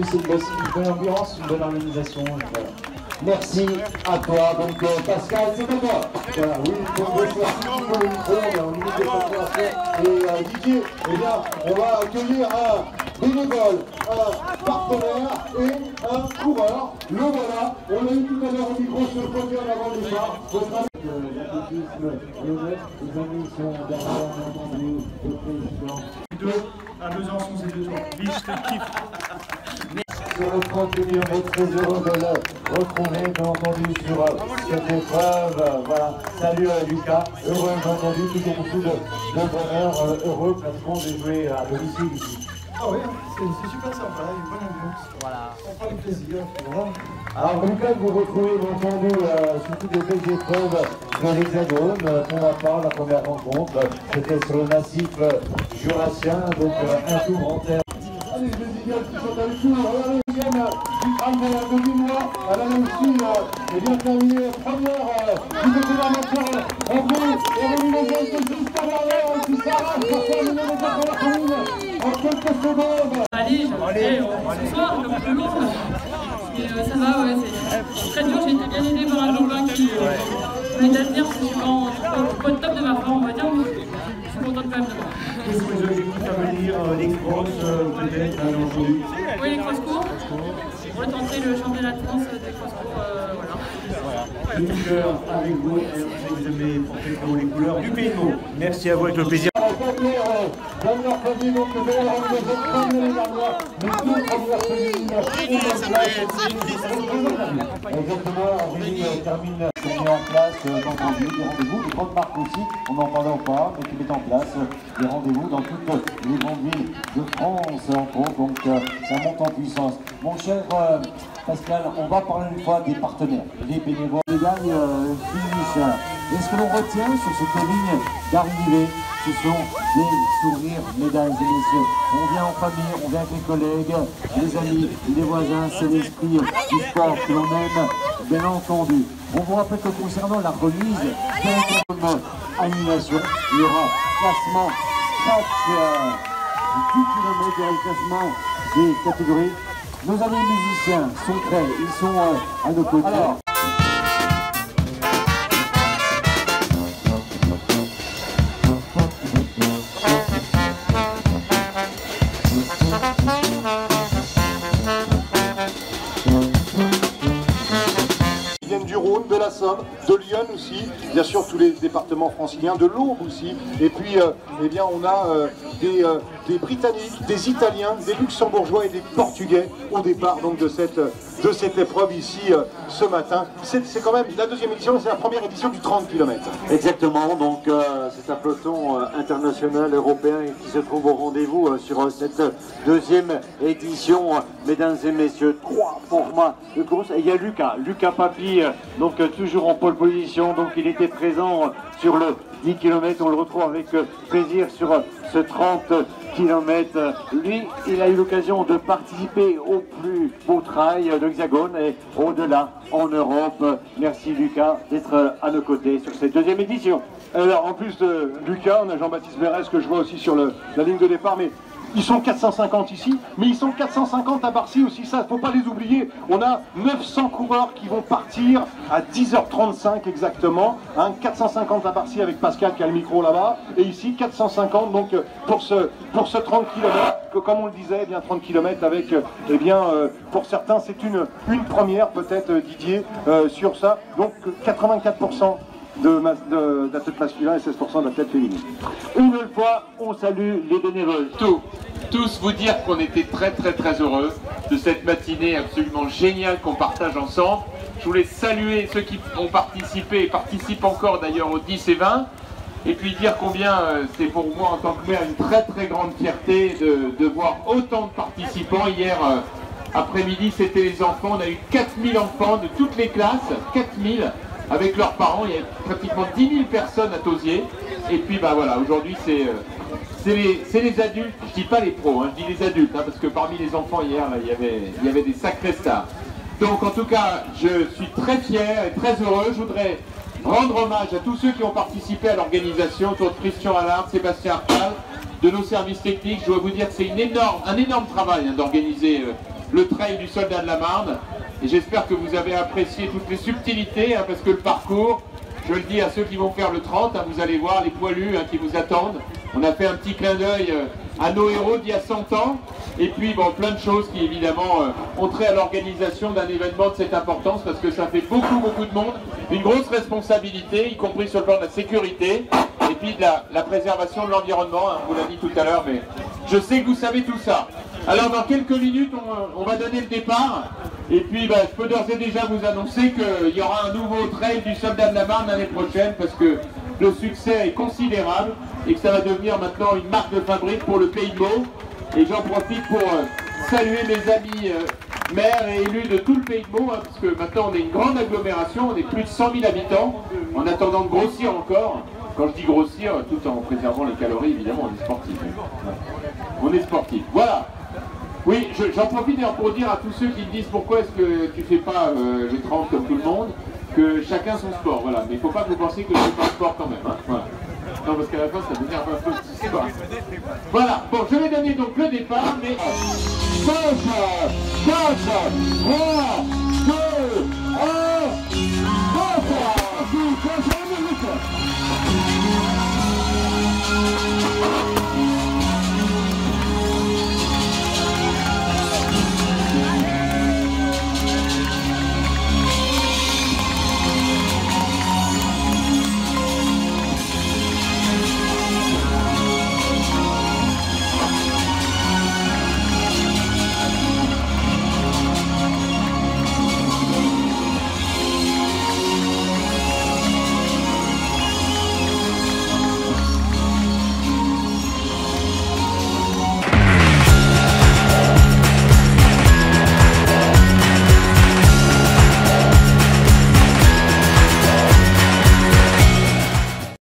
plus c'est une bonne ambiance, une bonne organisation. Voilà. Merci à toi. Donc Pascal, c'est à toi. Voilà, oui, il faut le micro, on est en limite de facturation. Et Didier, eh bien, on va accueillir un bénévole, un partenaire et un coureur. Le voilà, on l'a eu tout à l'heure au micro sur le côté en avant du phare. L'athlétisme lyonnais, les amis sont derrière, on a entendu le président. À Besançon, c'est 2 ans. Biche, je te kiffe. Sur le 30 millions, on est très heureux de le retrouver, bien entendu, sur cette épreuve. Voilà. Salut Lucas, heureux, bien entendu, toujours beaucoup de bonheur, heureux, pratiquement de jouer à domicile ici. Ah oui, c'est super sympa, une bonne ambiance. Voilà. On prend du plaisir. Voilà. Alors Lucas, vous retrouvez, bien entendu, sur toutes les belles épreuves de l'Hexagone. Pour ma part, la première rencontre, c'était sur le massif jurassien, donc un tour en terre. Allez, je les gars qui sont à l'étour, regardez, il y en a qui travaille à 2 mois, elle a aussi bien terminé première du côté d'amateur en bleu, et remis les ailes de jusqu'à l'arrière, qui s'arrache pour terminer les ailes de la commune en quelques secondes. Allez, ce soir, comme tout le monde, ça va, ouais, c'est très dur, j'ai été bien aidée par un Jean-Blanc qui m'aide à tenir, parce que je suis pas au top de ma forme, on va dire, mais je suis contente quand même de moi. Qu'est-ce que vous avez à venir, les crosses, peut-être, aujourd'hui? Oui, les cross-cours. Retenter le championnat de France des cross-cours, voilà. Une couleur avec vous, vous avez porté comme les couleurs du pays de Meaux. Merci à vous, avec le plaisir. Exactement, Aurélie termine, c'est mis en place d'entendu des rendez-vous, des grandes marques aussi, on n'en parlait pas, mais qui met en place des rendez-vous dans toutes les grandes villes de France, entre autres, donc ça monte en puissance. Mon cher Pascal, on va parler une fois des partenaires, les bénévoles, les médailles finissent. Et ce que l'on retient sur cette ligne d'arrivée, ce sont des sourires, mesdames et messieurs. On vient en famille, on vient avec les collègues, les amis, les voisins, c'est l'esprit du sport que l'on aime, bien entendu. On vous rappelle que concernant la remise comme animation, il y aura classement 10 km de classement des catégories. Nos amis musiciens sont prêts, ils sont à nos côtés. Alors, du Rhône, de la Somme, de Lyon aussi, bien sûr tous les départements franciliens, de l'Aube aussi, et puis eh bien on a des Britanniques, des Italiens, des Luxembourgeois et des Portugais au départ donc de cette épreuve ici ce matin. C'est quand même la deuxième édition, c'est la première édition du 30 km. Exactement, donc c'est un peloton international européen qui se trouve au rendez-vous sur cette deuxième édition, mesdames et messieurs, 3 formats de course. Et il y a Lucas Papy, donc toujours en pole position, donc il était présent sur le 10 km, on le retrouve avec plaisir sur ce 30 km. Lui, il a eu l'occasion de participer au plus beau trail de l'Hexagone et au-delà en Europe. Merci Lucas d'être à nos côtés sur cette deuxième édition. Alors en plus de Lucas, on a Jean-Baptiste Bérès que je vois aussi sur la ligne de départ, mais ils sont 450 ici, mais ils sont 450 à Barcy aussi, ça, faut pas les oublier. On a 900 coureurs qui vont partir à 10h35 exactement, 450 à Barcy avec Pascal qui a le micro là-bas, et ici 450 donc pour ce 30 km, que comme on le disait, eh bien 30 km avec, eh bien pour certains c'est une première peut-être Didier sur ça, donc 84% d'athlètes masculins et 16% d'athlètes féminins. Une fois, on salue les bénévoles. Tous vous dire qu'on était très heureux de cette matinée absolument géniale qu'on partage ensemble. Je voulais saluer ceux qui ont participé et participent encore d'ailleurs aux 10 et 20. Et puis dire combien c'est pour moi en tant que maire une très grande fierté de voir autant de participants. Hier après-midi c'était les enfants, on a eu 4000 enfants de toutes les classes, 4000 avec leurs parents, il y a pratiquement 10 000 personnes à Tauzier. Et puis bah voilà, aujourd'hui c'est les adultes, je dis pas les pros, je dis les adultes, parce que parmi les enfants hier, là, il y avait des sacrés stars. Donc en tout cas, je suis très fier et très heureux. Je voudrais rendre hommage à tous ceux qui ont participé à l'organisation, autour de Christian Allard, Sébastien Arpal, de nos services techniques. Je dois vous dire que c'est un énorme travail d'organiser le trail du soldat de la Marne. Et j'espère que vous avez apprécié toutes les subtilités, hein, parce que le parcours, je le dis à ceux qui vont faire le 30, hein, vous allez voir les poilus qui vous attendent. On a fait un petit clin d'œil à nos héros d'il y a 100 ans. Et puis bon, plein de choses qui évidemment ont trait à l'organisation d'un événement de cette importance, parce que ça fait beaucoup de monde, une grosse responsabilité, y compris sur le plan de la sécurité, et puis de la préservation de l'environnement, hein, on vous l'a dit tout à l'heure, mais je sais que vous savez tout ça. Alors dans quelques minutes, on va donner le départ, et puis je peux d'ores et déjà vous annoncer qu'il y aura un nouveau trail du soldat de la Marne l'année prochaine, parce que le succès est considérable, et que ça va devenir maintenant une marque de fabrique pour le Pays de Meaux. Et j'en profite pour saluer mes amis maires et élus de tout le Pays de Meaux, hein, parce que maintenant on est une grande agglomération, on est plus de 100 000 habitants, en attendant de grossir encore. Quand je dis grossir, tout en préservant les calories, évidemment, on est sportif. On est sportif, voilà. Oui, j'en profite d'ailleurs pour dire à tous ceux qui me disent pourquoi est-ce que tu fais pas les 30 comme tout le monde, que chacun son sport, voilà. Mais il ne faut pas que vous pensiez que je fais pas un sport quand même, hein, voilà. Non, parce qu'à la fin, ça m'énerve un peu, c'est pas. Voilà, bon, je vais donner donc le départ, mais 5, 4, 3, 2, 1, 4,